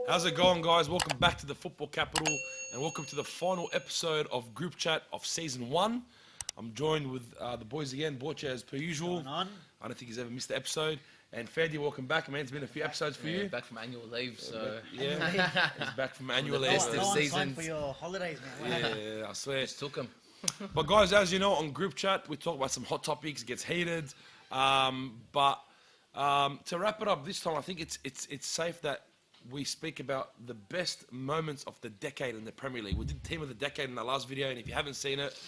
How's it going, guys? Welcome back to the Football Capital and welcome to the final episode of Group Chat of Season 1. I'm joined with the boys again, Borcha as per usual. Going on? I don't think he's ever missed an episode. And Ferdy, welcome back, man. It's been a few episodes for you. Back from annual leave, so Yeah, he's back from annual leave. best of No one seasons. signed for your holidays, man. What happened? Yeah, I swear. just took him. But guys, as you know, on Group Chat, we talk about some hot topics, it gets heated. But to wrap it up this time, I think it's safe that we speak about the best moments of the decade in the Premier League. We did Team of the Decade in the last video, and if you haven't seen it,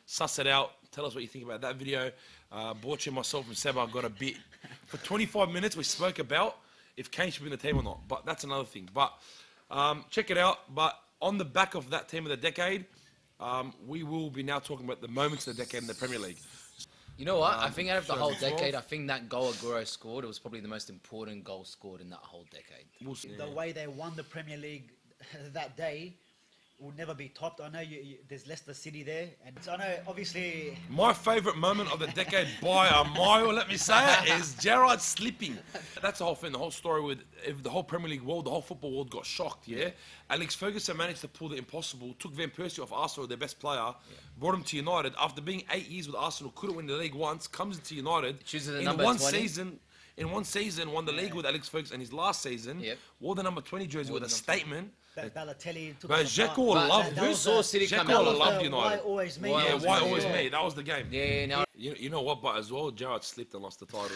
suss it out. Tell us what you think about that video. Borche, myself, and Seba got a bit. For 25 minutes, we spoke about if Kane should be in the team or not. But that's another thing. But check it out. But on the back of that Team of the Decade, we will be now talking about the moments of the decade in the Premier League. You know what? I think out of the so whole 12. decade, I think that goal Aguero scored, it was probably the most important goal scored in that whole decade. We'll see. The way they won the Premier League that day will never be topped. I know there's Leicester City there, and so I know obviously My favourite moment of the decade by a mile, let me say it, is Gerrard slipping. That's the whole thing, the whole story with if the whole Premier League world, the whole football world got shocked, yeah? Alex Ferguson managed to pull the impossible, took Van Persie off Arsenal, their best player, brought him to United. After being 8 years with Arsenal, couldn't win the league once, comes into United. Chooses the in number one 20. season. In one season, won the league with Alex Ferguson, and his last season, wore the number 20 jersey with a statement. Balotelli took But us apart. Dzeko But loved that who was saw the- City come Dzeko out? loved Why United. always me? Why Yeah, always why me, always yeah. me? That was the game. Yeah, now You know what, but as well, Gerrard slipped and lost the title.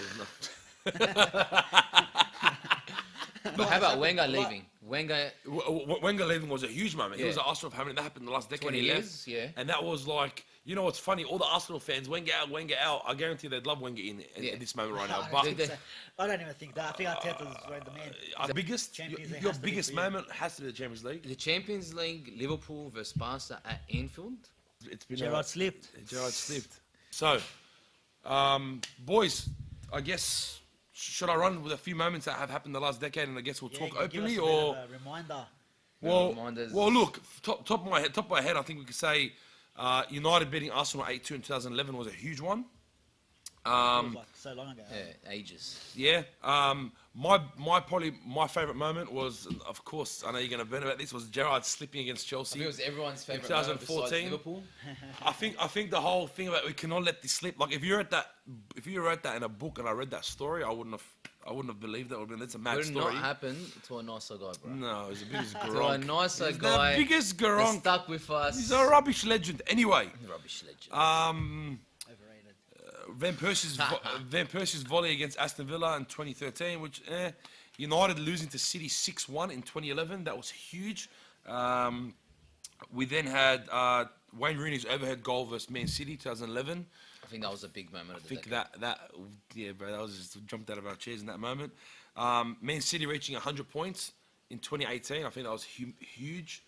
But how about Wenger leaving? Wenger, Wenger leaving was a huge moment. He Yeah. was at Arsenal for how many? That happened in the last decade. 20 he years, left. yeah. And that was like, you know what's funny? All the Arsenal fans, Wenger out, Wenger out. I guarantee they'd love Wenger in Yeah. at this moment right now. I But don't think so. I don't even think that. I think Arteta's the man. our biggest, Champions League your has to be biggest for you. moment has to be the Champions League. the Champions League, Liverpool versus Barca at Anfield. It's been Gerrard slipped. Gerrard slipped. So, boys, I guess should I run with a few moments that have happened the last decade, and I guess we'll Yeah, talk give us openly, a bit or of a reminder. Reminders. well, look, top of my head, I think we could say United beating Arsenal 8-2 in 2011 was a huge one. It was like so long ago. Yeah, ages. Yeah. Probably my favourite moment was, of course, I know you're going to burn about this, was Gerrard slipping against I Chelsea. think it was everyone's favourite moment besides 2014. Liverpool. I think the whole thing about we cannot let this slip. Like if you wrote that in a book and I read that story, I wouldn't have believed that. Would have been that's a mad Would story. not happen to a nicer guy, bro. No, he's the biggest To a Gronk. nicer He's guy. the biggest that Gronk. stuck with us. He's a rubbish legend. Anyway, Rubbish legend. Overrated. Van Persie's volley against Aston Villa in 2013, which United losing to City 6-1 in 2011. That was huge. We then had Wayne Rooney's overhead goal versus Man City 2011. I think that was a big moment of I the think decade. yeah, bro, that was just jumped out of our chairs in that moment. Man City reaching 100 points in 2018. I think that was huge.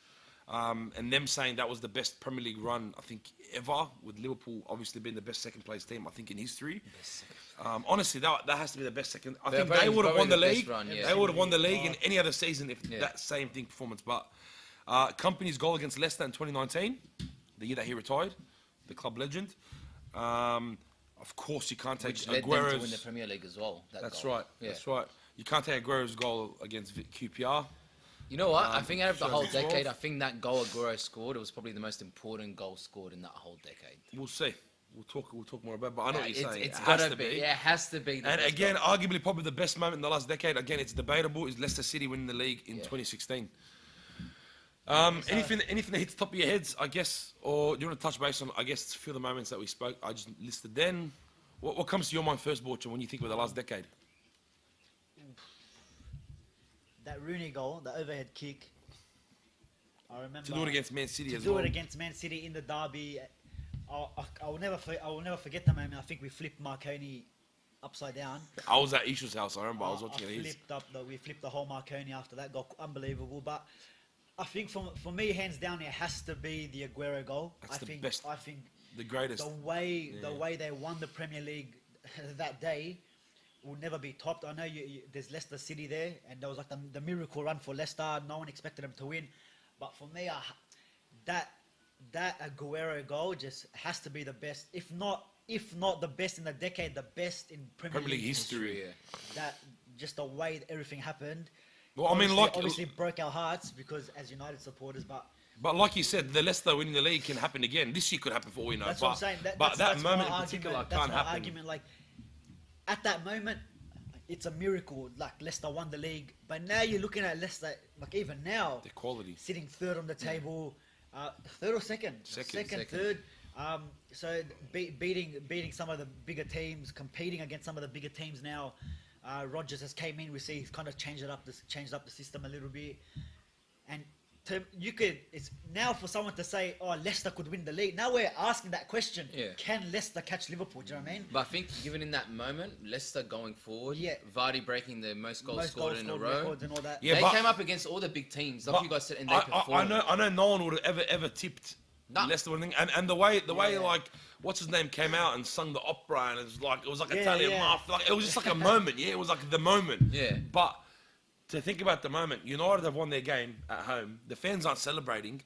And them saying that was the best Premier League run, I think, ever, with Liverpool obviously being the best second place team, I think, in history. Honestly, that has to be the best second. I think they would have won the league. Run, yeah. They would have won the league in any other season if that same thing performance. But Company's goal against Leicester in 2019, the year that he retired, the club legend. Of course, you can't take Which led them to win the Aguero's. Premier League as well. That's goal. right. Yeah. That's right. You can't take Aguero's goal against QPR. You know what? I think out of the whole 2012. decade, I think that goal Aguero scored, it was probably the most important goal scored in that whole decade. We'll see. We'll talk more about it, but I know what you're saying. It's it has gotta to be. be. Yeah, it has to be. The And best again, goal. arguably probably the best moment in the last decade. Again, it's debatable. Is Leicester City winning the league in 2016? Anything that hits the top of your heads, I guess, or do you want to touch base on, I guess, a few of the moments that we spoke, I just listed then. What comes to your mind first, Borcha, when you think of the last decade? That Rooney goal, the overhead kick. I remember. To do it against Man City to as do well. it against Man City in the derby. I will never forget the moment. I think we flipped Marconi upside down. I was at Isha's house, I remember. I was watching it. We flipped the whole Marconi after that goal. Unbelievable. But I think for me, hands down, it has to be the Aguero goal. That's the think, best. I think The greatest. the way they won the Premier League that day will never be topped. I know there's Leicester City there, and there was like the miracle run for Leicester. No one expected them to win, but for me, that Aguero goal just has to be the best, if not the best in the decade, the best in Premier League League history. Yeah. That just the way that everything happened. Well, I mean, obviously broke our hearts because as United supporters, but like you said, the Leicester winning the league can happen again. This year could happen for all we know. that's but, what I'm saying. but that that's moment my in particular argument, can't that's my happen. argument. Like at that moment, it's a miracle. Like Leicester won the league, but now you're looking at Leicester. Like even now, The quality. sitting third on the table, third or second, Second. third. So beating some of the bigger teams, competing against some of the bigger teams now. Rodgers has came in. We see he's kind of changed up the system a little bit, and it's now for someone to say, "Oh, Leicester could win the league." Now we're asking that question: Yeah. Can Leicester catch Liverpool? Do you know what I mean? But I think given in that moment, Leicester going forward, Yeah. Vardy breaking the most goals scored in a row. records and all that. Yeah, they but- came up against all the big teams, like But you guys said, and they I performed. know no one would have ever tipped No. Leicester winning. And the way Yeah. like what's his name came out and sung the opera and it was like Yeah, Italian yeah. mafia. Like it was just like a moment. Yeah, it was like the moment. Yeah. But to think about the moment, United have won their game at home. The fans aren't celebrating.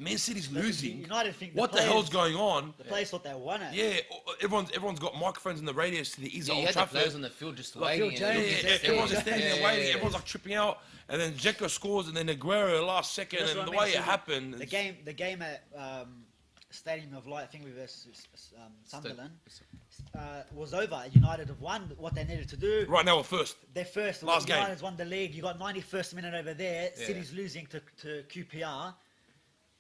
Man City's losing. United think what the hell's going on? The players thought they won it. Yeah, everyone's got microphones in the radios to the ears Yeah, of you Old had the Trafford. players on the field just Like waiting. Phil and Jones, Yeah, Yeah, everyone's just yeah, standing there yeah, waiting. yeah. Everyone's like tripping out, and then Dzeko scores, and then Aguero last second, That's and what the I mean. way So it happened. The game at Stadium of Light, I think we versus Sunderland, was over. United have won what they needed to do. Right now we're first. They're first. Last game. United's won the league. You got 91st minute over there. Yeah. City's losing to QPR.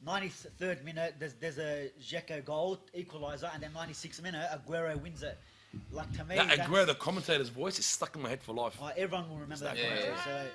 93rd minute, there's a Dzeko goal equaliser, and then 96th minute, Aguero wins it. Like to me, That that's- Aguero, the commentator's voice is stuck in my head for life. everyone will remember that. Yeah. commentary, So,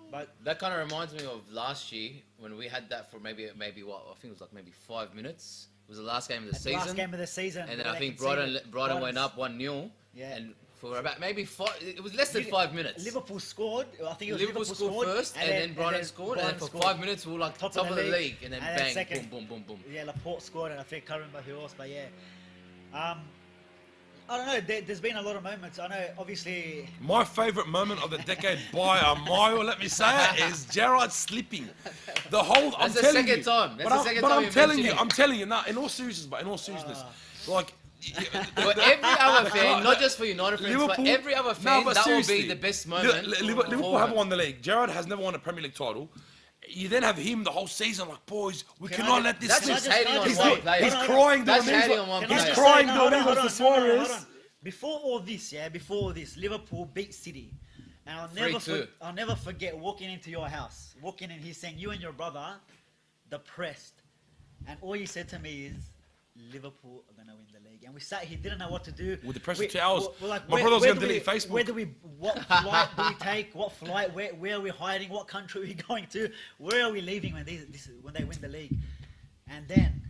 but That kind of reminds me of last year when we had that for maybe what I think it was like maybe 5 minutes. It was the last game of the at the season. last game of the season, And then where I they think Brighton conceded. Brighton went Brighton's- up 1-0. Yeah. And for about maybe 5, it was less than 5 minutes. Liverpool scored. I think it was Liverpool scored first, and then Brighton scored, and then for 5 minutes we were like top of the league, and then bang, second, boom, boom, boom, boom. Yeah, Laporte scored, and I think I can't remember who else, but yeah. I don't know. There's been a lot of moments. I know, obviously. My favourite moment of the decade by a mile, let me say it, is Gerrard slipping. The whole. I'm That's the telling second you, time. That's but the second but time I'm you telling you, mentioned it. I'm telling you. Now, in all seriousness, like. For every other fan, not just for United fans, Liverpool- for every other No, fan, but that will seriously, be the best moment. Liverpool for haven't him. won the league. Gerrard has never won a Premier League title. You then have him the whole season like, boys, we Can I cannot ju- let this That's slip. just hating on He's one doing- player. He's No, no, crying That's doing hating these. on one Can player. I He's just crying say- doing no, these hold on on, the no, no, Suarez. hold on. Before all this, Liverpool beat City. And I'll never forget walking into your house, walking in here saying, you and your brother, depressed. And all you said to me is, Liverpool are going to win the league. And we sat here, didn't know what to do. With depressed for 2 hours. We're like, My brother was where gonna do delete Facebook. what flight do we take? What flight? Where are we hiding? What country are we going to? Where are we leaving when they win the league? And then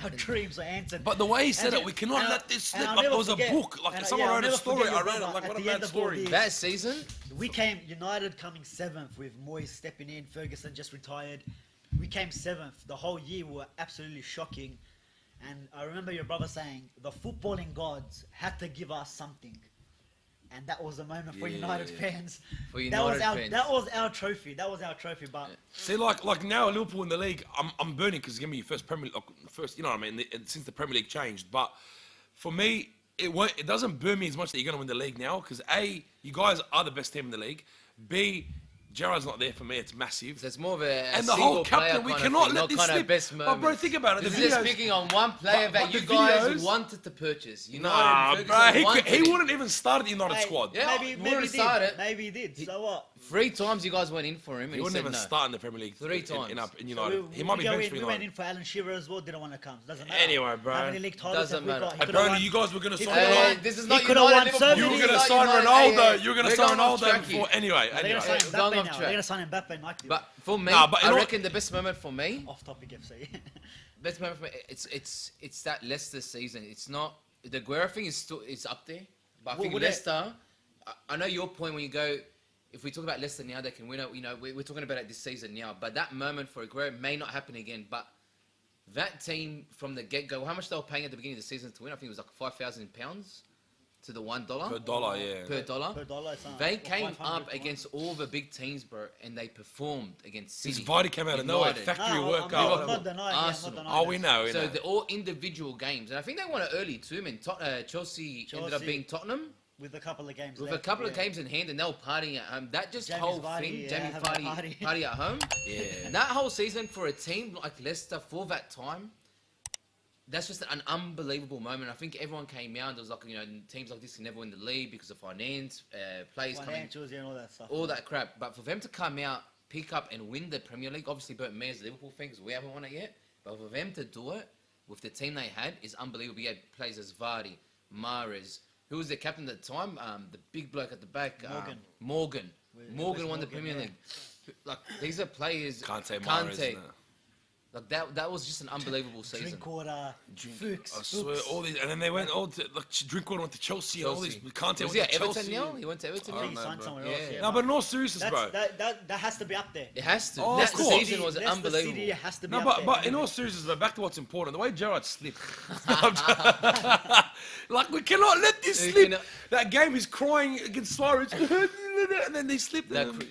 our dreams are answered. But the way he said And it, then- we cannot and let this slip. I'll Like, it never was a forget- book. Like and someone I'll wrote a never story. forget I your read it. brother Like, at what a the mad end of all story. this. That season, We came United coming 7th with Moyes stepping in, Ferguson just retired. We came 7th. The whole year we were absolutely shocking. And I remember your brother saying the footballing gods had to give us something. And that was a moment for Yeah. United fans. For that United was our fans. that was our trophy. That was our trophy. But See, like now Liverpool in the league, I'm burning because it's gonna be your first Premier League, first, you know what I mean? Since the Premier League changed, but for me, it doesn't burn me as much that you're gonna win the league now because A, you guys are the best team in the league. B, Gerrard's not there for me. It's massive. so it's more of a And the single whole captain, player we kind of cannot thing, let not this kind slip. of best But bro, moments. think about it. The This is just videos. speaking on one player But that the you guys videos- wanted to purchase. United, Nah, Ferguson bro, wanted he it. wouldn't even start at the United hey, squad. Yeah, maybe he he wouldn't did. start it. Maybe he did. So what? 3 times you guys went in for him, and He he wouldn't said even no. start in the Premier League 3 in times. United. We- He might be we go benched in- for We United. went in for Alan Shearer as well. Didn't want to come. Doesn't matter. Anyway, bro. How many league titles Doesn't have we matter. got? He could've Apparently, won- you guys were gonna he sign could've Ronaldo. won- This is he not could've United, won Liverpool. so You many were gonna leagues. sign United, Ronaldo. yeah, You were gonna we're sign going off Ronaldo track before. here. Anyway, They're gonna sign anyway. We're going Mbappe off now. track. They're gonna sign Mbappe and Mike. But for me, Nah, but in I all- reckon the best moment for me, Off topic FC. best moment for me, it's that Leicester season. It's not the Aguero thing is still up there, but I think would it- Leicester. I know your point when you go. If we talk about Leicester now, they can win it. You know, we're talking about it this season now. But that moment for Aguero may not happen again. But that team from the get-go, how much they were paying at the beginning of the season to win? I think it was like £5,000 to the $1 Per dollar, yeah. per dollar. Per dollar, it's, They or came 500 up for against all the big teams, bro, and they performed against His City. Vardy came out of nowhere. United. Factory No, workout. I'm not denying. Yeah, I'm Arsenal. not denying Oh, we that. know. So they're all individual games, and I think they won it early too. Man, Chelsea ended up Chelsea. being Tottenham. with a couple of games With left, a couple of yeah. games in hand and they were partying at home. That just Jamie's whole party, thing, yeah, Jamie having a party, party. at home. Yeah. And that whole season for a team like Leicester for that time, that's just an unbelievable moment. I think everyone came out and there was like, teams like this can never win the league because of finance, players coming, Financials, yeah, and all that stuff. all that crap. But for them to come out, pick up and win the Premier League, obviously Bert Mayor's a Liverpool fan because we haven't won it yet. But for them to do it with the team they had is unbelievable. You had players as Vardy, Mahrez, who was their captain at the time? The big bloke at the back, Morgan. Morgan won the Morgan, Premier yeah. League. Like these are players. Kante, Mahrez, Kante. no. Like that was just an unbelievable season. Drinkwater, Fuchs, I swear, all these, and then they went all to like Drinkwater went to Chelsea, and all these. Kante Was went he to at Everton Chelsea. now? He went to Everton I now? don't he know, signed bro. somewhere Yeah. else. Yeah, No, but in all seriousness, bro. that has to be up there. It has to. Oh, That of course. season was Leicester unbelievable. City has to be No, up but there. but in all seriousness, but back to what's important, the way Gerrard slipped. Like we cannot let this You slip. cannot- That game is crying against Suarez, and then they slipped. That and cr-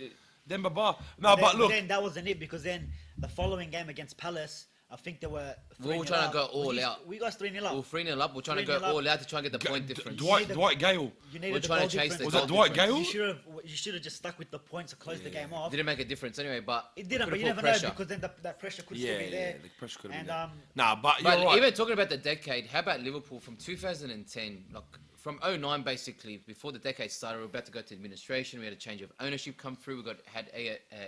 then Baba. No, but look, Then that wasn't it because then the following game against Palace, I think they were. We were 3-0 trying to go up. all Was he- out. We got 3-0 up. We're 3-0 up. We're trying to go 3-0 up. all out to try and get the point difference. Dwight Gale. You needed We're the trying goal to chase difference. the Was goal that Dwight difference. Gale? You should have just stuck with the points to close the game off. Didn't make a difference anyway, but It we didn't, but could've you put never pressure. know because then that pressure could Yeah, still be there. the pressure could have And been there. Nah, but you're But right. even talking about the decade, how about Liverpool from 2010, like from 09 basically, before the decade started, we were about to go to administration. We had a change of ownership come through. We had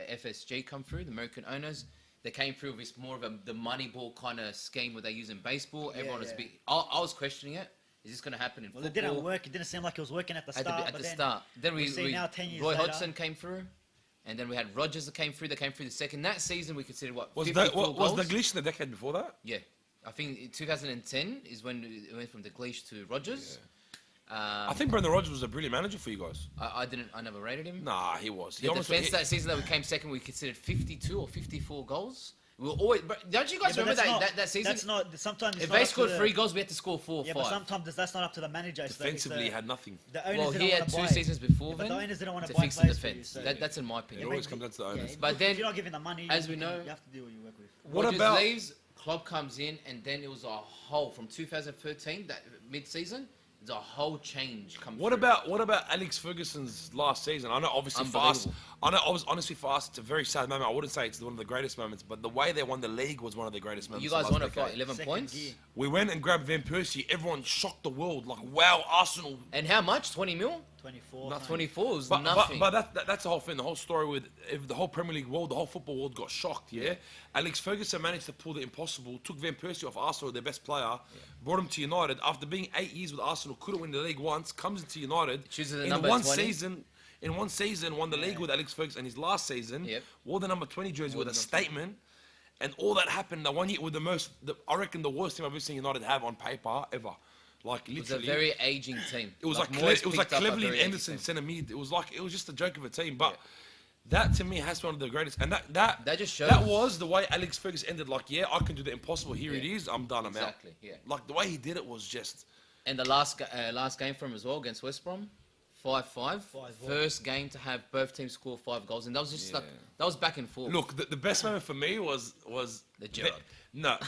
FSG come through, the American owners. They came through with more of the money ball kind of scheme where they use in baseball. Everyone was a bit. I was questioning it. Is this going to happen in Well, football? it didn't work. It didn't seem like it was working at the At start. the, but at the then start. Then we see now 10 years Roy later. Hodgson came through, and then we had Rodgers that came through. They came through the second. That season we considered what? Was 54 that was goals? Dalglish in the decade before that? Yeah, I think in 2010 is when it went from Dalglish to Rodgers. I think Brendan Rodgers was a brilliant manager for you guys. I never rated him. Nah, he was. He The almost defense that season that we came second, we considered 52 or 54 goals. We were always. Don't you guys Yeah, but remember that's not- that season? That's not. Sometimes it's If not they up to scored the- 3 goals, we had to score 4 or Yeah, 5. but sometimes that's not up to the manager. It's the- it's defensively the, had nothing. the owners Well, didn't he wanna had 2 buy. seasons before Yeah, but then the owners didn't want to to buy fix the players for you, defense. so- That's in my It opinion. always comes down to the owners. But then, if you're not giving the money, as you we can- know- you have to do what you work with. What Rodgers about- leaves, Klopp comes in, and then it was a whole from 2013 that mid-season. There's a whole change come What through. about Alex Ferguson's last season? I know obviously for us, honestly for us, it's a very sad moment. I wouldn't say it's one of the greatest moments, but the way they won the league was one of the greatest moments. You of guys last won it for decade. 11 Second points. gear. We went and grabbed Van Persie. Everyone shocked the world. Like, wow, Arsenal. And how much? 20 mil? 24. Not something. 24 was But, nothing. but that's the whole thing. The whole story with if the whole Premier League world, the whole football world got shocked. Yeah, Alex Ferguson managed to pull the impossible. Took Van Persie off Arsenal, their best player, brought him to United. After being 8 years with Arsenal, couldn't win the league once. Comes into United. Chooses the in number one 20. season. In one season, won the league with Alex Ferguson. And his last season, Yep. wore the number 20 jersey with a the number 20. statement. And all that happened. The 1 year with I reckon the worst team I've ever seen United have on paper ever. Like it was a literally. very aging team. It was like Moyes it was like picked up a Cleverly very and aging Anderson team. centre mid. It was just a joke of a team. But that to me has to be one of the greatest. And that just shows- that was the way Alex Ferguson ended. Like, yeah, I can do the impossible. Here it Yeah. is. I'm done. I'm Exactly, out. yeah. Like the way he did it was just. And the last game for him as well against West Brom, 5-5. 5-5. First game to have both teams score 5 goals, and that was just Yeah. like that was back and forth. Look, the best moment for me was The Gerrard. No.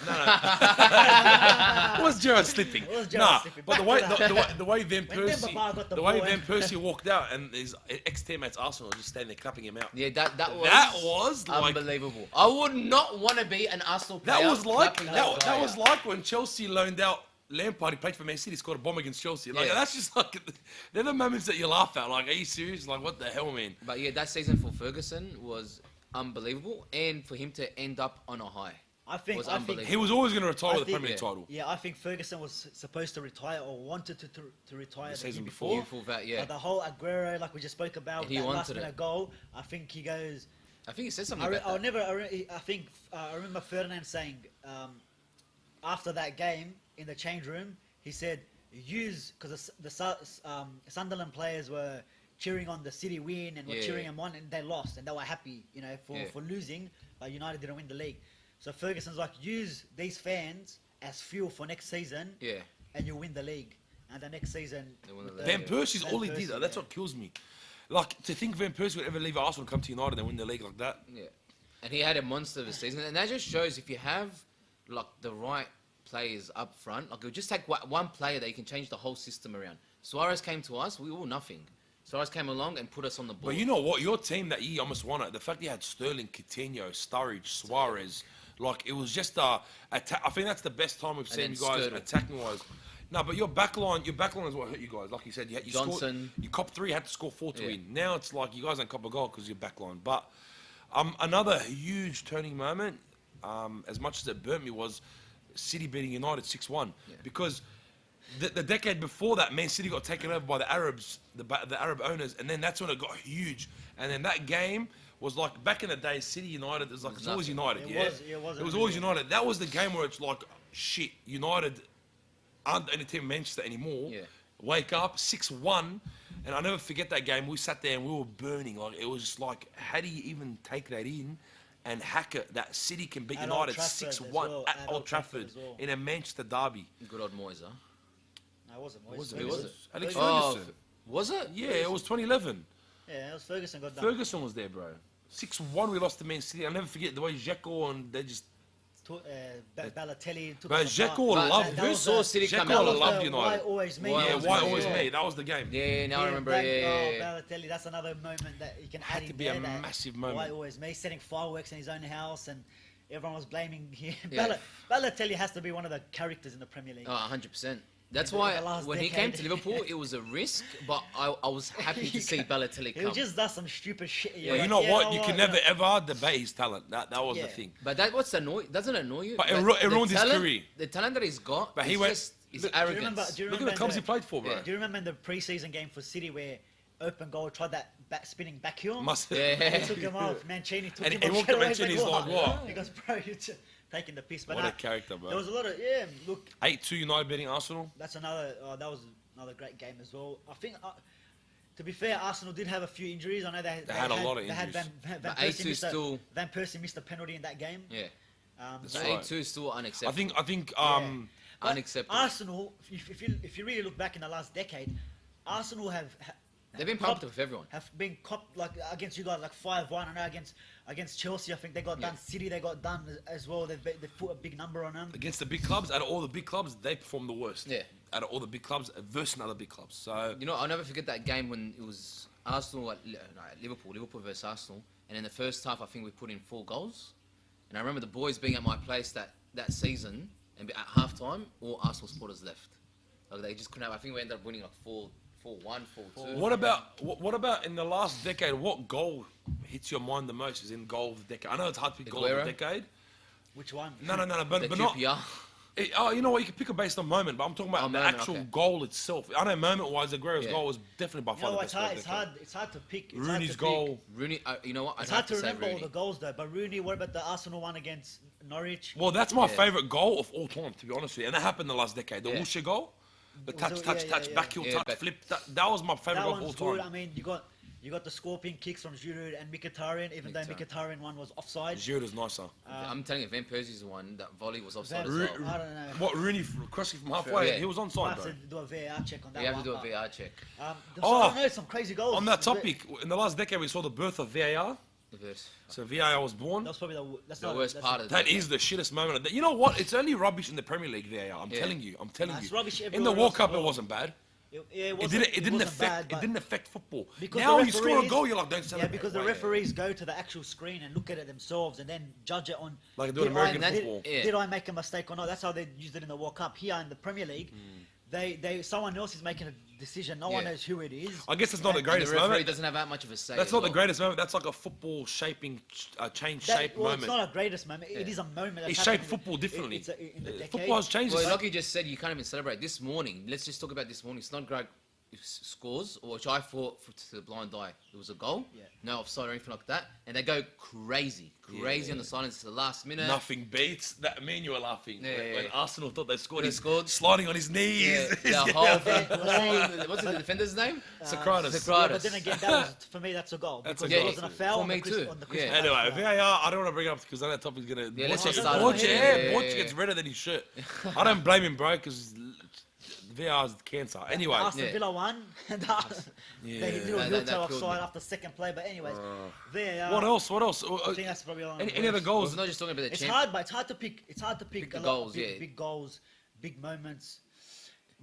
was Gerrard slipping? It was Gerrard Nah, slipping. but Back to that. the way Van When Demba Ba got Persie, the the way ball Van in. Persie walked out and his ex-teammates Arsenal were just standing there clapping him out. Yeah, that was That was like unbelievable. I would not want to be an Arsenal player. That was like clapping that guy was out. like when Chelsea loaned out Lampard. He played for Man City, scored a bomb against Chelsea. Like Yeah. that's just like they're the moments that you laugh at. Like, are you serious? Like, what the hell, man? But yeah, that season for Ferguson was unbelievable, and for him to end up on a high. I think. Was I think. unbelievable. He was always going to retire I with a think- Premier League title. Yeah, I think Ferguson was supposed to retire or wanted to retire The season year before. Beautiful that, yeah. But the whole Aguero, like we just spoke about, And he that last wanted minute it. goal. I think he goes. I think he said something about I'll that. never. I think I remember Ferdinand saying after that game in the change room, he said, "Use because the Sunderland players were cheering on the City win and were Yeah, cheering yeah. them on, and they lost, and they were happy, for losing. But United didn't win the league. So Ferguson's like, use these fans as fuel for next season, Yeah. and you'll win the league. And the next season, They won the with league. Van Persie's Van all he did. Persie, That's yeah. what kills me. Like to think Van Persie would ever leave Arsenal and come to United and win the league like that. Yeah, and he had a monster of a season, and that just shows if you have like the right players up front. Like, it would just take one player that you can change the whole system around. Suarez came to us, we were nothing. Suarez came along and put us on the board. But you know what? Your team that year almost won it. The fact you had Sterling, Coutinho, Sturridge, Suarez, like it was just I think that's the best time we've seen then you guys Skirtle. attacking wise. No, but your backline is what hurt you guys. Like you said, you Johnson. You cop 3, had to score 4 to Yeah. win. Now it's like you guys don't cop a goal because your backline. But another huge turning moment, as much as it burnt me, was City beating United 6-1 because. The decade before that, Man City got taken over by the Arabs, the Arab owners, and then that's when it got huge. And then that game was like back in the day, City United is like it's always United, It was always United. That was the game where it's like shit. United aren't the only team in Manchester anymore. Yeah. Wake up 6-1, and I'll never forget that game. We sat there and we were burning. Like it was just like, how do you even take that in? And hack it that City can beat At Old United Trafford 6-1 as well, at Old Trafford as well. in a Manchester derby. Good old Moyes, huh? No, it wasn't. Was it? Who was it? Alex Oh, Ferguson. was it? Yeah, it was 2011. Yeah, it was Ferguson got done. Ferguson was there, bro. 6-1, we lost to Man City. I'll never forget the way Dzeko and they just. Balotelli took But us apart. Dzeko But loved. who was saw the- City come Dzeko out? loved Why United. always me? Why Yeah, always why me? always Yeah. me? That was the game. Yeah, now I remember. That, Yeah. Balotelli, that's another moment that you can Had add to in be there. a that massive moment. Why always me? Setting fireworks in his own house and everyone was blaming him. Yeah. Balotelli has to be one of the characters in the Premier League. Oh, 100%. That's In the why last when he came decade. to Liverpool, it was a risk, but I was happy to see Balotelli He come. just does some stupid shit. But You're you know like, what? You can never yeah. ever debate his talent. That was the Yeah. thing. But doesn't annoy you? But it Like, it the ruined his talent- career. The talent that he's got, But he is went- just his look, arrogance. Do you Look at remember the clubs he played for, bro. Yeah. Do you remember in the pre-season game for City where open goal tried that spinning back heel? Must. Yeah. He took him off. Mancini took And him he off. walked straight up away. Mancini's He's like, what? He goes, bro, you're taking the piss. But What nah, a character, bro. there was a lot of Look, 8-2 United beating Arsenal. that's another. That was another great game as well. I think. To be fair, Arsenal did have a few injuries. I know they had a lot of They had injuries. Van But Persie 8-2 still. Van Persie missed a penalty in that game. Yeah. That's So right. 8-2 is still unacceptable. I think. But Unacceptable. Arsenal, if you really look back in the last decade, Arsenal They've been pumped with everyone. have been copped like against you guys like 5-1. I know against Chelsea, I think they got Yeah. done. City they got done as well. They put a big number on them. Against the big clubs, out of all the big clubs, they performed the worst. Yeah. Out of all the big clubs, versus other big clubs. So You know, I'll never forget that game when it was Arsenal at Liverpool versus Arsenal. And in the first half, I think we put in 4 goals. And I remember the boys being at my place that season, and at halftime, all Arsenal supporters left. Like they just couldn't have. I think we ended up winning like 4-1, 4-2. what about in the last decade? What goal hits your mind the most? Is in goal of the decade? I know it's hard to pick goal of Aguero? the decade. Which one? No, The but not. QPR. You know what? You can pick it based on moment, but I'm talking about Oh, the moment, actual okay. goal itself. I know moment-wise, Aguero's Yeah. goal was definitely by You far know the what? best goal of the It's decade. hard. It's hard to pick. It's hard Rooney's to goal. Pick. Rooney, you know what? I'd It's have hard to to say remember all Rooney. the goals though. But Rooney, what about the Arsenal one against Norwich? Well, that's my Yeah. favourite goal of all time, to be honest with you. And that happened the last decade. The Yeah. Wilshere goal, the Was touch, it- touch, yeah, touch, yeah, back heel, yeah. touch, Back- flip. That was my favourite That goal of all one's good. time. I mean, you got the scorpion kicks from Giroud and Mkhitaryan, even though Mkhitaryan. Mkhitaryan one was offside. Giroud is nicer. I'm telling you, Van Persie's one, that volley was offside Van- as Ru- well. I don't know. What, Rooney crossing from halfway? Yeah. He was Might onside, have bro. to do a VAR check on that You have one. to do a but, VR check. Oh, I know some crazy goals. On that topic, in the last decade, we saw the birth of VAR. Reverse. So VAR was born. That's probably that's The not worst that's part of That is the shittest moment. You know what? It's only rubbish in the Premier League VAR. I'm Yeah. telling you. I'm telling Nah, you. it's rubbish In the everywhere World else Cup, as it well. wasn't bad. It It didn't wasn't affect. bad, It didn't affect football. because Now the you score a referees- goal, you're like, don't Yeah, celebrate. because the Why? referees go to the actual screen and look at it themselves and then judge it on. Like they do in did I- American did- football. Yeah. Did I make a mistake or not? That's how they used it in the World Cup. Here in the Premier League, someone else is making a decision. No one Yeah. knows who it is. I guess it's not the And the greatest referee moment. doesn't have that much of a say. That's as not the well. greatest moment. That's like a football shaping, change That- shape well, it's moment. not a greatest moment. It Yeah. is a moment. That's It happened shaped in football differently. It's in the decade. Football has changed. Well, like you just said, you can't even celebrate. This morning, let's just talk about this morning. It's not great scores, or which I thought to the blind eye, it was a goal. Yeah. No offside or anything like that. And they go crazy on the silence to the last minute. Nothing beats that. Me and you were laughing when Arsenal thought they scored. They He's scored. sliding on his knees. Yeah, the whole thing. What's the defender's name? Socrates. Yeah, but then again, that was, for me, that's a goal. That's Because a it goal. wasn't a foul For on me the Chris, too. on the Chris Yeah. Palace Anyway, foul. VAR, I don't want to bring it up because that topic's gonna. Yeah, let's just Borch- start Borch, it. yeah, Yeah, Borch yeah, gets yeah. redder than his shirt. I don't blame him, bro, because VAR is cancer. Anyway, Aston Yeah. Villa won. And Yeah. They little That- heel that toe killed offside me. after second play. But anyways, there. What else? What else? I think that's probably one of the Any other worst. Well, goals? we're not just talking about the It's champ. hard, but it's hard to pick. It's hard to pick Pick a the lot goals, of big, yeah. big goals, big moments.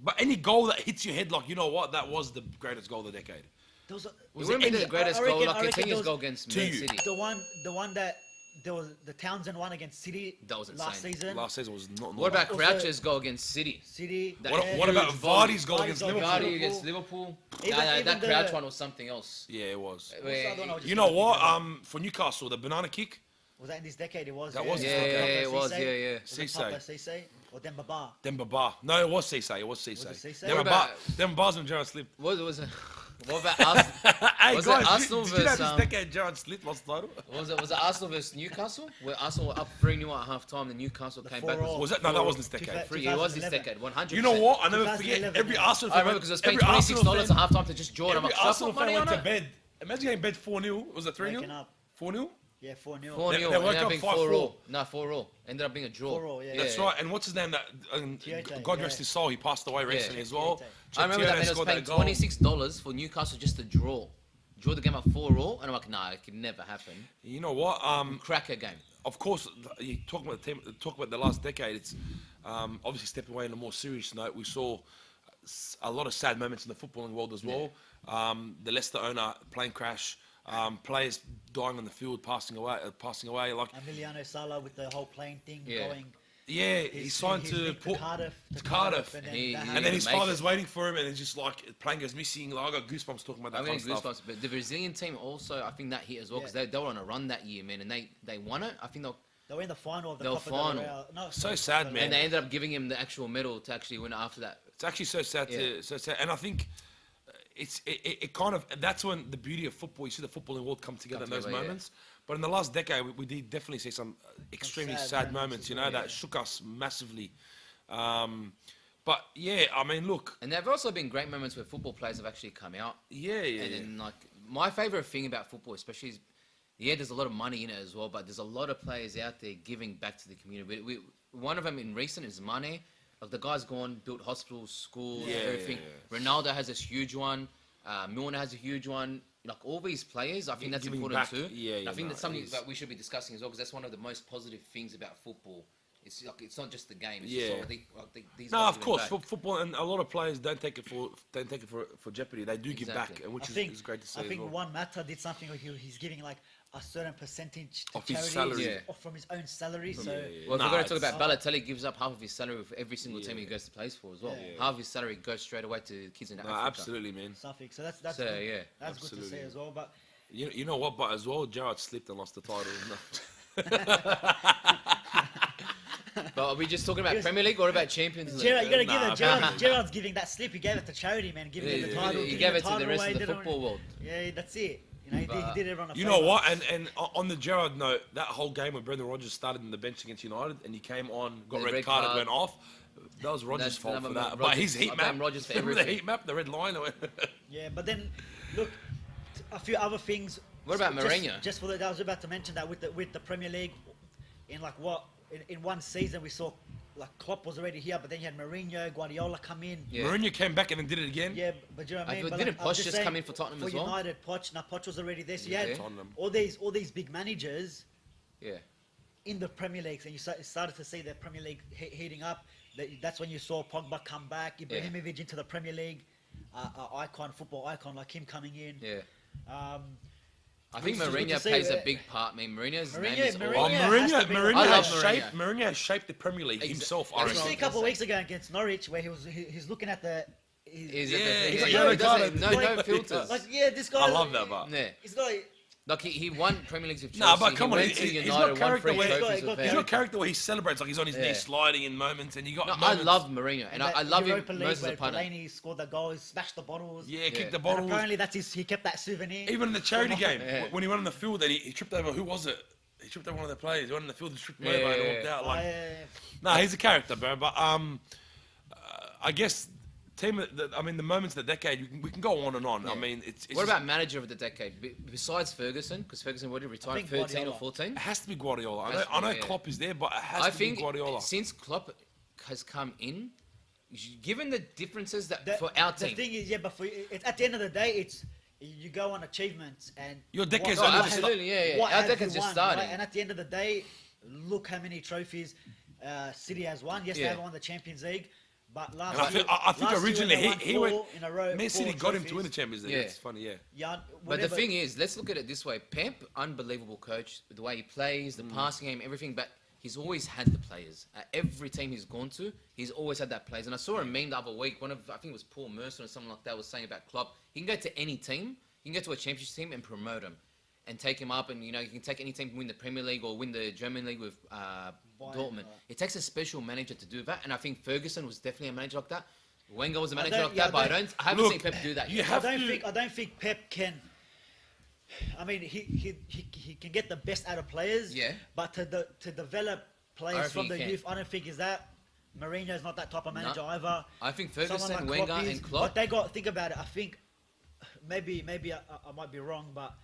But any goal that hits your head, like, you know what, that was the greatest goal of the decade. There was a, It Was wouldn't it be any- the greatest I goal. reckon- Like I reckon Coutinho's those- goal against To Man you. City. the one that there was the Townsend one against City That was last insane. season. Last season was not. What about Also- Crouch's goal against City? City. That What, yeah. what about huge volley. Vardy's goal against Vardy's goal Liverpool? Vardy Liverpool. against Liverpool. Even- that even the- Crouch one was something else. Yeah, it was. What's the other one I was just You know thinking what? about? For Newcastle, the banana kick. Was that in this decade? It was. That yeah. was Yeah, this decade. it was. Cisse? Yeah, yeah. Was it Cisse. Papa Cisse or Demba Ba? Demba Ba. No, it was Cisse. It was Cisse. Was it Cisse? Demba What Ba. about- Demba Ba's when Gerrard slipped. What was it? What about Arsenal? Hey Was it guys, Arsenal did you know versus, this um, decade Gerrard slipped lost the title? Was it Arsenal versus Newcastle? Where Arsenal were up 3-0 at half time, then Newcastle The came back. 4-0. Was that? No, that wasn't this Two- decade. It was this 2011. decade, 100%. You know what? I never forget. 2011, Every yeah. Arsenal I fan. remember because I was paying every $26 Arsenal at fan- half time to just draw it. I'm Every like, should I Arsenal put fan money went on to it? bed. Imagine getting bed 4-0. Was it 3-0? Waking up. 4-0? Yeah, 4-0. 4-0. They Ended woke up up being 5-4. 4-0. No, 4-0. Ended up being a draw. 4-0, yeah. That's right. And what's his name? That Tiote, God yeah. rest his soul. He passed away recently as well. Tiote. I remember that Tiote man was scored paying goal. $26 for Newcastle just to draw. Draw the game at 4-0, and I'm like, nah, it could never happen. You know what? Cracker game. Of course, you talk about the team, talk about the last decade. It's obviously stepping away on a more serious note. We saw a lot of sad moments in the footballing world as well. The Leicester owner plane crash, players dying on the field, passing away. Like, Emiliano Sala with the whole plane thing Yeah. going. yeah, he signed he's to linked Port. Cardiff. Cardiff. And then, He- that he- And happened. then his make father's it. waiting for him, and it's just like plane goes missing. Like, I got goosebumps talking about that I'm kind getting of stuff. goosebumps. But the Brazilian team also, I think that hit as well because Yeah. they were on a run that year, man, and they won it. I think They were in the final of the They were Copa del final. Rey. No, So Copa sad, del man. Rey. and they ended up giving him the actual medal to actually win it after that. It's actually so sad. Yeah. So sad, and I think it kind of that's when the beauty of football. You see the footballing world come together in those together, yeah. moments. But in the last decade, we did definitely see some extremely sad sad moments moments. as You know well, that yeah. shook us massively. But yeah, I mean, look, And there have also been great moments where football players have actually come out. yeah. And then, like, my favorite thing about football, especially, is yeah, there's a lot of money in it as well, but there's a lot of players out there giving back to the community. One of them in recent is Mane. Like, the guy's gone, built hospitals, schools, Yeah, everything. yeah, Ronaldo has this huge one. Milner has a huge one. Like, all these players, I think that's Giving important back. too. Yeah, And yeah, I think no, that's something it is. that we should be discussing as well, because that's one of the most positive things about football. It's like, it's not just the game. It's Yeah. just these No, guys of giving course, back. football, and a lot of players don't take it for jeopardy. They do give back, Exactly. and which I think, is great to see. I as think well. Juan Mata did something where he's giving like a certain percentage to Of his charity salary. Yeah. or from his own salary. So yeah. Well, if Nah, we're going to talk it's- about Balotelli, gives up half of his salary for every single team he Yeah. goes to plays for as well. Yeah. Half of his salary goes straight away to kids in No, Africa. absolutely, man. something. So that's So, good. yeah, That's good to absolutely. see as well. But You know what? But as well, Gerrard slipped and lost the title. But are we just talking about Yes. Premier League or about Champions League? Gerrard, you gotta give Nah, it. Gerrard, man. Gerard's giving that slip. He gave it to charity, man. Giving it the title. He giving gave it to title the rest away, of the didn't- football world. Yeah, that's it. You know, he But- did everyone a You favour. know what? And on the Gerrard note, that whole game where Brendan Rodgers started in the bench against United and he came on, got The red red card, card. went off. That was Rodgers' That's fault for another that. Rodgers- But his heat I map, blame Rodgers for remember the everything. heat map, the red line. Yeah, but then look, a few other things. What about Just- Mourinho? Just for I was about to mention that with the Premier League, in like what in one season we saw like Klopp was already here, but then you had Mourinho, Guardiola come in. Yeah. Mourinho came back and then did it again. Yeah, but you know what I I mean. feel- But didn't I'm Poch just saying, come in for Tottenham as well? United, Poch was already there. So you Yeah. had Tottenham. all these big managers Yeah. in the Premier League, and you started to see the Premier League heating up. That's when you saw Pogba come back, Ibrahimovic into the Premier League, football icon like him coming in. Yeah. Um, I think It's just good to Mourinho see, plays a yeah. big part. I mean, Mourinho's name Mourinho- is Mourinho- Oh, all. Yeah, Mourinho, has to be- Mourinho, I has love shaped, Mourinho. Mourinho has shaped the Premier League Exa- himself. that's I Did you what see a reckon. couple of weeks ago against Norwich where he's looking at the. Is Yeah, it he's the, like, no, "Yo, he doesn't- God, no like- filters. Like yeah, this guy. I love that, but Yeah. He's got. Like he won Premier Leagues with Chelsea. Nah, but come he on, went he's to got United, won character 3 where- trophies he's got with He's them. got a character where he celebrates like he's on his knee Yeah. sliding in moments, and you got No, I moments. love Mourinho, and I love him Europa League most of where the time. Fellaini scored the goal, he smashed the bottles. Yeah, kick Yeah. the And bottles. apparently that's he kept that souvenir. Even in the charity game, Yeah. when he went on the field and he tripped over, who was it? He tripped over one of the players. He went on the field and tripped him over and Yeah. walked out. Oh, Like, yeah. nah, he's a character, bro. But I guess the moments of the decade, we can go on and on. I Yeah. mean, it's What just- about manager of the decade? Besides Ferguson, because Ferguson already retired think 13 or Guardiola. 14. It has to be Guardiola. Has to I know be, yeah. Klopp is there, but it has I to be think Guardiola. since Klopp has come in, given the differences that The- for our the team. thing is, yeah, but at the end of the day, it's you go on achievements and Your decade's what- only what just have- absolutely, yeah, yeah. what Our have decade's you just won, starting. right? And at the end of the day, look how many trophies City has won. Yes, they Yeah. haven't won the Champions League, but last And I year, think, I think last year originally when they won he went. four in a row. Man City four got him to win the trophies. Champions League. Yeah. It's funny, yeah. Yeah, But the whatever- thing is, let's look at it this way. Pep, unbelievable coach, the way he plays, the passing game, everything, but he's always had the players. At every team he's gone to, he's always had that players. And I saw a meme the other week, I think it was Paul Merson or something like that, was saying about Klopp. He can go to any team, he can go to a championship team and promote him. And take him up, and you can take any team to win the Premier League or win the German League with Dortmund. right. It takes a special manager to do that, and I think Ferguson was definitely a manager like that. Wenger was a I manager don't- like yeah, that, but I haven't Look, seen Pep do that you yet. have I to. don't think Pep can. I mean, he can get the best out of players. Yeah. But to develop I players don't from think the he can. youth, I don't think is that. Mourinho's not that type of manager either. I think Someone Ferguson, like Wenger, Klopp is, and Klopp. But they got think about it. I think maybe I might be wrong, but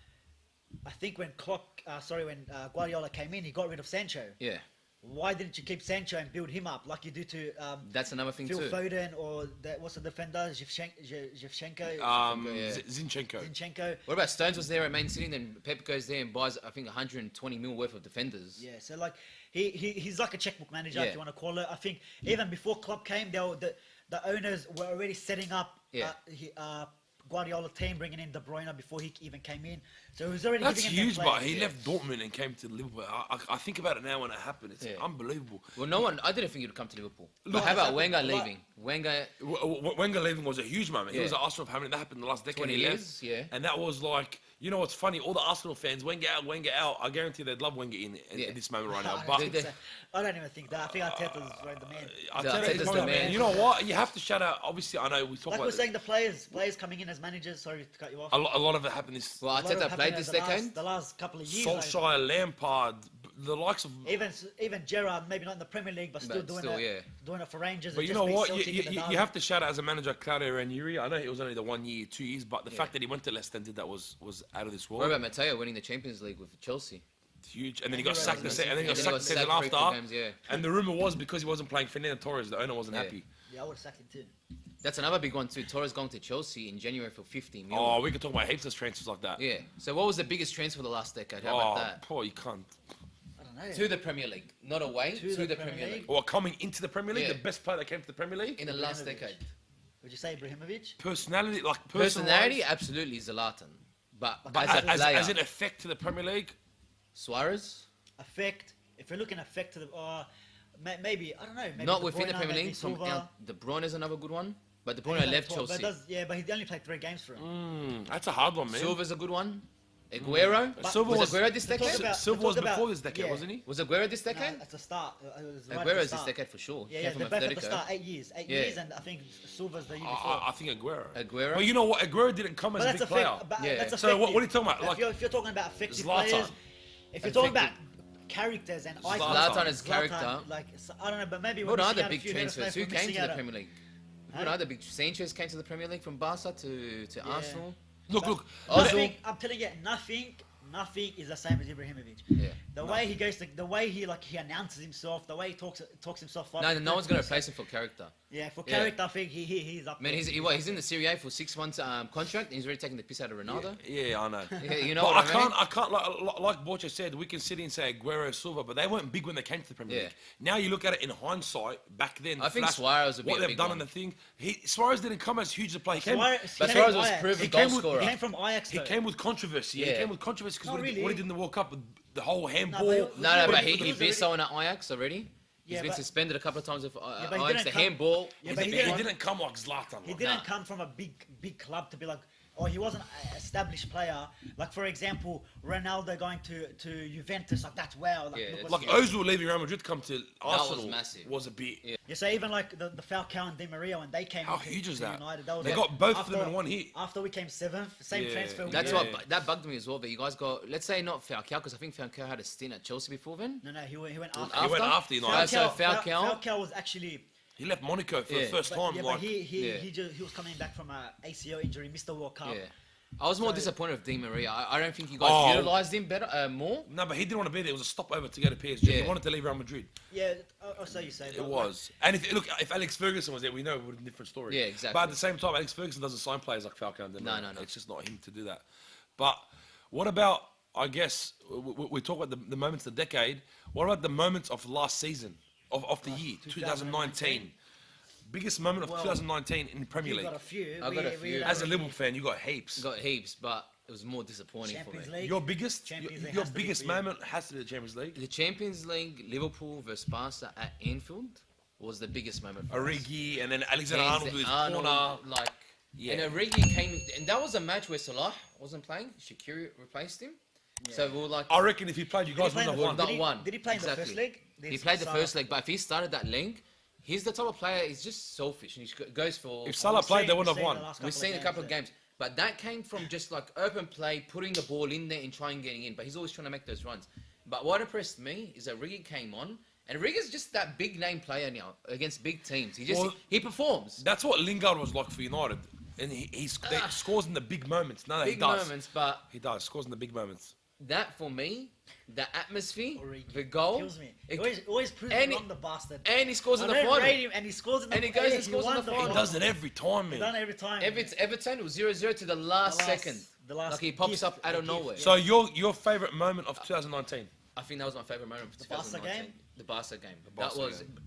I think when Guardiola came in, he got rid of Sancho. Yeah, Why didn't you keep Sancho and build him up like you do to that's another thing Phil too. Foden or what's the defender Shevchenko? Yeah. Zinchenko. Zinchenko. What about Stones was there at Man City, and then Pep goes there and buys, I think, 120 mil worth of defenders. Yeah, so like he's like a checkbook manager, Yeah. if you want to call it. I think even before Klopp came, the owners were already setting up Yeah. Guardiola team, bringing in De Bruyne before he even came in. So he was already That's giving him huge, them but players. he left Dortmund and came to Liverpool. I think about it now when it happened. It's Yeah. unbelievable. Well, I didn't think he'd come to Liverpool. Look, How about but- Wenger but- leaving? Wenger, Wenger leaving was a huge moment. He Yeah. was at Arsenal for how many? That happened in the last decade. 20 he left. years, yeah. And that was like, you know what's funny? All the Arsenal fans, Wenger out. I guarantee they'd love Wenger in Yeah. at this moment right now. I But don't think so. I don't even think that. I think Arteta's the man. Arteta's Arteta's the the man. man. You know what? You have to shout out. Obviously, I know we talk Like about we're saying, the players coming in as managers. Sorry to cut you off. a lot of it happened this. well, A lot of it Arteta happened played in this the decade. The last couple of years. like, Solskjaer, Lampard, the likes of. even Gerrard, maybe not in the Premier League, but still But doing still, it. yeah. Doing it for Rangers. But and you just know beat what? Celtic in the You derby. have to shout out as a manager Claudio Ranieri. I know it was only the 1 year, 2 years, but the fact that he went to Leicester and did that was out of this What world. about Matteo winning the Champions League with Chelsea? Huge. And then he And got he sacked was- the and then he got and sacked the season 3, 4 after. games, yeah. And the rumor was because he wasn't playing Fernando Torres, the owner wasn't Yeah. happy. Yeah, I would have sacked him too. That's another big one too. Torres going to Chelsea in January for 50 million. Oh, we could talk about heaps of transfers like that. Yeah. So what was the biggest transfer of the last decade? How about that? Poor, you can't. I don't know. To the Premier League, not away. To the Premier League. Or coming into the Premier League, Yeah. the best player that came to the Premier League. In the last Ibrahimovic. decade. Would you say Ibrahimovic? Personality, like Personality, absolutely Zlatan. But But as a player, as an effect to the Premier League. Suarez, Effect. If you're looking at effect to the, maybe I don't know. Maybe not De within the Bruyne, Premier maybe League. From Silva. De Bruyne is another good one. But De He's Bruyne only left 12, but Chelsea. but he only played 3 games for him. That's a hard one, man. Silva's a good one. Aguero. But- Silva was was- Aguero this to talk decade? about- Silva to was talk before about- this decade, yeah. wasn't he? Was Aguero this No, decade? at the start. It was right at the Aguero's this start. decade for sure. Yeah, Came yeah, from they're both at the Atletico. start. 8 years. 8 Yeah. years, and I think Silva's the year before. I think Aguero. Aguero? But you know what? Aguero didn't come as But a that's big player. Yeah. That's So what effective. are you talking about? If Like you're talking about effective Zlatan. players, if you're talking about Effective. characters and Zlatan. Zlatan as character. I don't know, but maybe What we're are missing the out a big few. Let us know transfers? if Who we're came missing to out the a- Premier League? What Huh? other big Sanchez came to the Premier League from Barca to Arsenal? look. Nothing, I'm telling you, nothing is the same as Ibrahimovic. Yeah. The way he goes, the way he announces himself, the way he talks himself up. No one's going to replace him for character. Yeah, for Yeah. character, I think he's up. Man, there. he's in the Serie A for 6 months contract, and he's already taking the piss out of Ronaldo. Yeah, I know. Yeah, you know But what I mean? I can't like Borja said, we can sit here and say Aguero, Silva, but they weren't big when they came to the Premier Yeah. League. Now you look at it in hindsight, back then, I think flash, Suarez would be what a they've big done one. in the thing. Suarez didn't come as huge a player. He came, Suarez, But he Suarez came was Ajax. proven he goal came with- scorer. He came from Ajax. he though. came with controversy. Yeah. He came with controversy because Not what, really. what he did in the World Cup with the whole handball. but- No, But but he he's was been already- someone at Ajax already. He's Yeah, been but- suspended a couple of times with but he Ajax. didn't The come- handball. Yeah, is but the he big He one. didn't come like Zlatan. He like. didn't Nah. come from a big club to be like, or he wasn't an established player. Like for example, Ronaldo going to Juventus, like that's wow. Like, Yeah, look that's what's- Like Ozil leaving Real Madrid to come to was Arsenal massive. was a bit. Yeah. Yeah, so even like the Falcao and Di Maria when they came. How into- huge is to that? United, was They like- got both of after- them in one hit. After we came 7th, same Yeah. transfer. That's window. what that bugged me as well. That you guys got, let's say not Falcao, because I think Falcao had a stint at Chelsea before then. No, he went after. He went after United. So Falcao- Falcao was actually. He left Monaco for Yeah. the first But, time. yeah, like, but he Yeah. he was coming back from a ACL injury, missed the World Cup. Yeah. I was more So- disappointed with Di Maria. I don't think you guys Oh. utilised him better, more. No, but he didn't want to be there. It was a stopover to go to PSG. He Yeah. wanted to leave Real Madrid. Yeah, I say you say. It was. And if Alex Ferguson was there, we know it would be a different story. Yeah, exactly. But at the same time, Alex Ferguson doesn't sign players like Falcao and No, Dembele. no, no. It's just not him to do that. But what about, I guess, we talk about the moments of the decade. What about the moments of last season, of the year, 2019? Biggest moment of Well, 2019 in the Premier You've League. got a few. I've got a few. As a Liverpool fan, you got heaps. Got heaps, but it was more disappointing Champions for me. League. Your biggest, Champions League your has to be biggest for you. moment has to be the Champions League. The Champions League, Liverpool versus Barca at Anfield was the biggest moment for us. Origi and then Alexander Hands Arnold with his Arnold, corner. like, Yeah. and Origi came, and that was a match where Salah wasn't playing. Shaqiri replaced him. So we were like, I reckon if he played, you guys play wouldn't in have the- won. not he- one. did he play in the Exactly. first leg? He This played the Salah- first leg, but if he started that leg, he's the type of player. He's just selfish, and he goes for. If Salah played, they wouldn't have won. We've seen a couple of games, but that came from just like open play, putting the ball in there and trying getting in. But he's always trying to make those runs. But what impressed me is that Origi came on, and Origi's just that big name player now against big teams. Well, He performs. That's what Lingard was like for United. And he scores in the big moments. No, he Big does. moments, but He does. Scores in the big moments. that for me, the atmosphere, Origi the goal, kills me. it- Always proves and me he- wrong, the bastard. and he scores I in the don't final. rate him, and he scores in the And he goes and he scores in won the He final. does it every time, He man. done it every time. Everton, it was 0-0 to the last second. the last Like he pops gift, up out the of gift, nowhere. yeah. So your favorite moment of 2019? I think that was my favorite moment of The Barca 2019. game? The Barca game. Barca that was. game.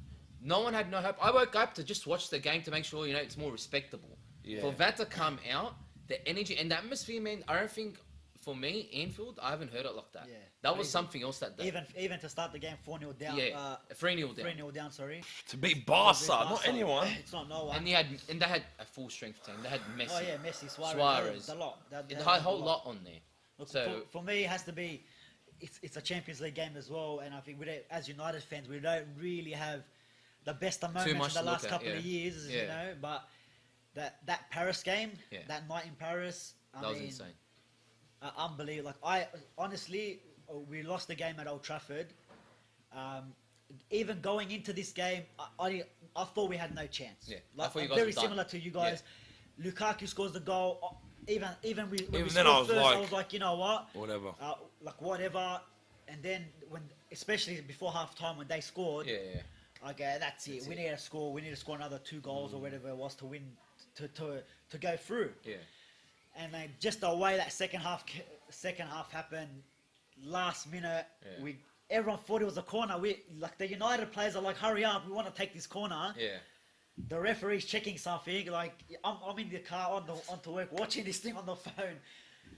No one had no hope. I woke up to just watch the game to make sure it's more respectable. Yeah. For that to come out, the energy and the atmosphere, man. I don't think for me, Anfield, I haven't heard it like that. Yeah. That was Crazy. something else that day. Even to start the game 4-0 down. Yeah, 3-0 down. 3-0 down. Sorry. To beat Barca, Barca. not anyone. It's not no one. And they had a full strength team. They had Messi, Oh yeah, Messi, Suarez. Suarez. The lot. the whole lot on there. Look, So for me, it has to be. It's a Champions League game as well, and I think as United fans, we don't really have the best of moments much in the to look last at, couple yeah. of years, you Yeah. know. But that Paris game, Yeah. that night in Paris, that was insane. Unbelievable. Like I honestly, we lost the game at Old Trafford. Even going into this game, I thought we had no chance. Yeah, I like, thought you guys very were done. similar to you guys. Lukaku scores the goal. Even when we Even scored then I was first, like- I was like, you know what? Whatever. Like whatever. And then especially before half time when they scored, Yeah. okay, that's it. We need to score. We need to score another 2 goals or whatever it was to win, to go through. Yeah. And then just the way that second half happened, last minute, Yeah. everyone thought it was a corner. Like the United players are like, hurry up, we want to take this corner. Yeah. The referee's checking something. Like I'm in the car on to work watching this thing on the phone,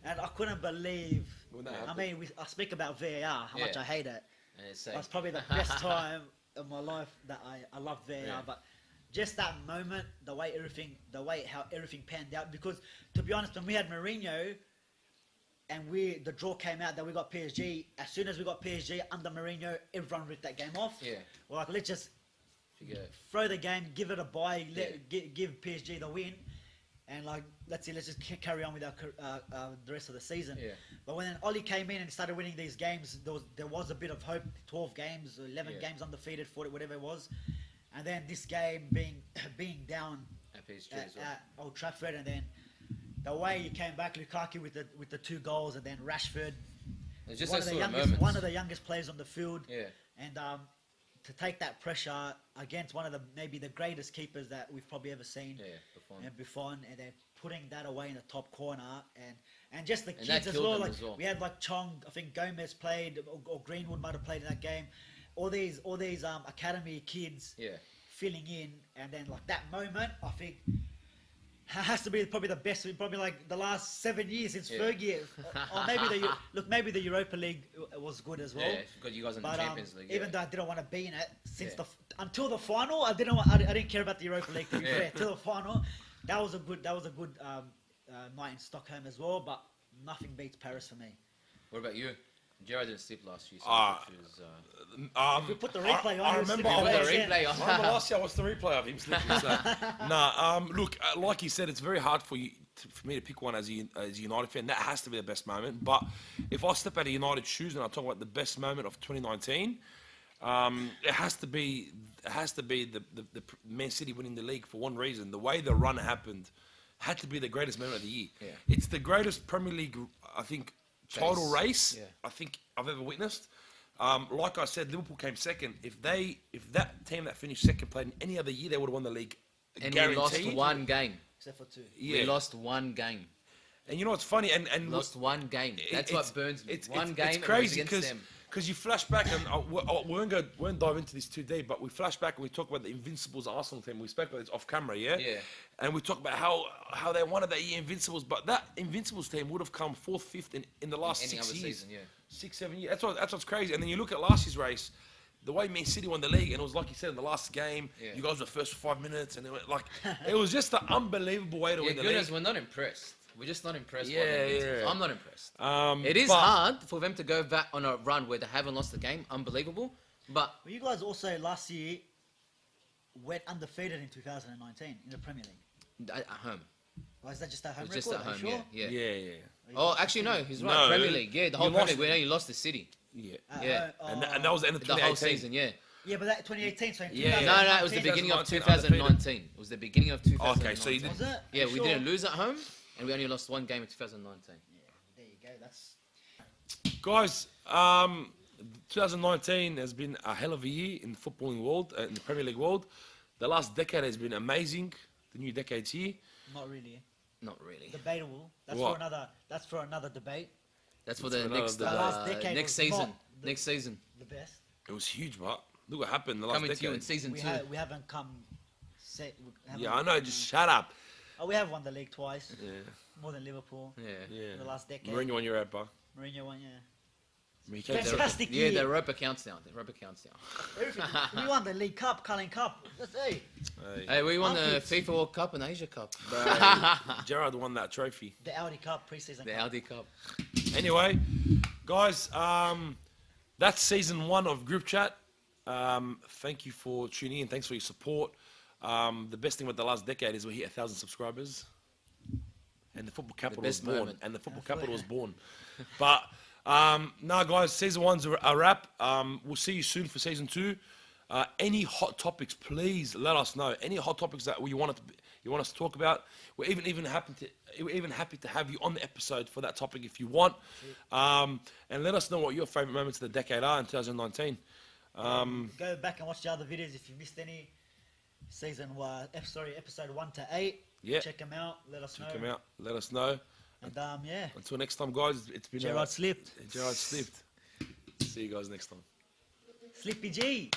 and I couldn't believe. When that I happened. mean, I speak about VAR, how much Yeah. I hate it. And it's That's probably the best time of my life that I love VAR. Yeah. But just that moment, how everything panned out. Because to be honest, when we had Mourinho, and the draw came out that we got PSG. As soon as we got PSG under Mourinho, everyone ripped that game off. Yeah. We're like, let's just Forget. throw the game, give it a bye, Yeah. give PSG the win, and like let's just carry on with the rest of the season. Yeah. But when Oli came in and started winning these games, there was a bit of hope. 12 games, 11 Yeah. games undefeated, 40, whatever it was, and then this game being down At PSG at, as well. at Old Trafford, and then the way he came back, Lukaku with the 2 goals, and then Rashford, It's just one those of the sort of youngest moments. one of the youngest players on the field. Yeah. And to take that pressure against one of maybe the greatest keepers that we've probably ever seen, Yeah. Buffon. and Buffon, and then putting that away in the top corner, and just the And that kids as killed well. them Like as well. we had like Chong, I think Gomez played, or Greenwood might have played in that game. All these academy kids Yeah. filling in, and then like that moment, I think has to be probably the best, probably like the last 7 years since Yeah. Fergie, or maybe the Europa League was good as well. Yeah. Got you guys in the But Champions League. even yeah. though I didn't want to be in it since Yeah. until the final, I didn't care about the Europa League to be Yeah. fair. Till the final, that was a good night in Stockholm as well. But nothing beats Paris for me. What about you? Gerard didn't sleep last year. So Ah. which was, If we put the replay on, I it remember was slipping I away was- again. replay on. I remember last year I watched the replay of him sleeping. So. Look, like you said, it's very hard for me to pick one as a United fan. That has to be the best moment. But if I step out of United shoes and I talk about the best moment of 2019, it has to be the Man City winning the league for one reason: the way the run happened. had to be the greatest moment of the year. Yeah. It's the greatest Premier League, I think, title Chase. race Yeah. I think I've ever witnessed. Like I said, Liverpool came second. If that team that finished second played in any other year, they would have won the league. And Guaranteed. we lost one game. Except for 2. Yeah. We lost one game. And you know what's funny? And Lost one game. That's what burns me. It's One game. It's and it was crazy against them. because you flash back and we won't dive into this too deep, but we flash back and we talk about the Invincibles Arsenal team. We spoke about this off camera, yeah. Yeah. And we talk about how they wanted that year Invincibles, but that Invincibles team would have come 4th, 5th in the last Any 6 other years. season, yeah. 6, 7 years. That's what's crazy. And then you look at last year's race. The way Man City won the league, and it was like you said in the last game, Yeah. you guys were first for 5 minutes, and it was just an unbelievable way to Yeah, win the goodness, league. we're not impressed. We're just not impressed. by Yeah, the Invincibles. yeah. I'm not impressed. It is but- hard for them to go back on a run where they haven't lost the game. Unbelievable. But Well, you guys also last year went undefeated in 2019 in the Premier League. at home. Or is that just a home It was record? just at Are home, you sure? yeah. Yeah, yeah, Oh, actually, no, he's right. No, Premier League, yeah, the whole you Premier lost- League. We only lost the City. yeah. Yeah. And that was the end of The 2018. whole season, yeah. Yeah, but that 2018. So in Yeah. No, no, it was the 2019 beginning of 2019 2019. It was the beginning of 2019. Okay, so you did- Was it? Yeah, Are you we sure? didn't lose at home, and we only lost one game in 2019. Yeah, there you go. That's Guys, 2019 has been a hell of a year in the footballing world, in the Premier League world. The last decade has been amazing. The new decade's here. not really Not really. debatable. That's What? for another. That's for another debate. That's for It's the another next debate. The last decade next was season. not the- Next season. The best. It was huge, but look what happened in the last Coming to you in decade. season We, 2. we haven't come. We haven't- Yeah, I know. Just shut up. Oh, we have won the league twice. Yeah, More than Liverpool. Yeah. yeah. In the last decade. Mourinho on your head, bro. Mourinho won, yeah. You can't- Fantastic Yeah, year. the Europa counts now. The Europa counts now. Everything. We won the League Cup, Carling Cup. That's hey. Hey, Hey, we won the Markets. FIFA World Cup and Asia Cup. Gerrard won that trophy. The Audi Cup preseason. The cup. Audi Cup. Anyway, guys, that's season 1 of Group Chat. Thank you for tuning in. Thanks for your support. The best thing about the last decade is we hit 1,000 subscribers, and the football capital was best born. moment. And the football capital was born. But no, guys, season 1's a wrap. We'll see you soon for season 2. Any hot topics, please let us know. Any hot topics that you want us to talk about. We're even happy to have you on the episode for that topic if you want. And let us know what your favorite moments of the decade are in 2019. Go back and watch the other videos if you missed any. Episode 1 to 8. Yeah. Check them out. Let us know. Come out. Let us know. And yeah. Until next time, guys. It's been Gerard slipped. Gerard slipped. See you guys next time. Slippy G.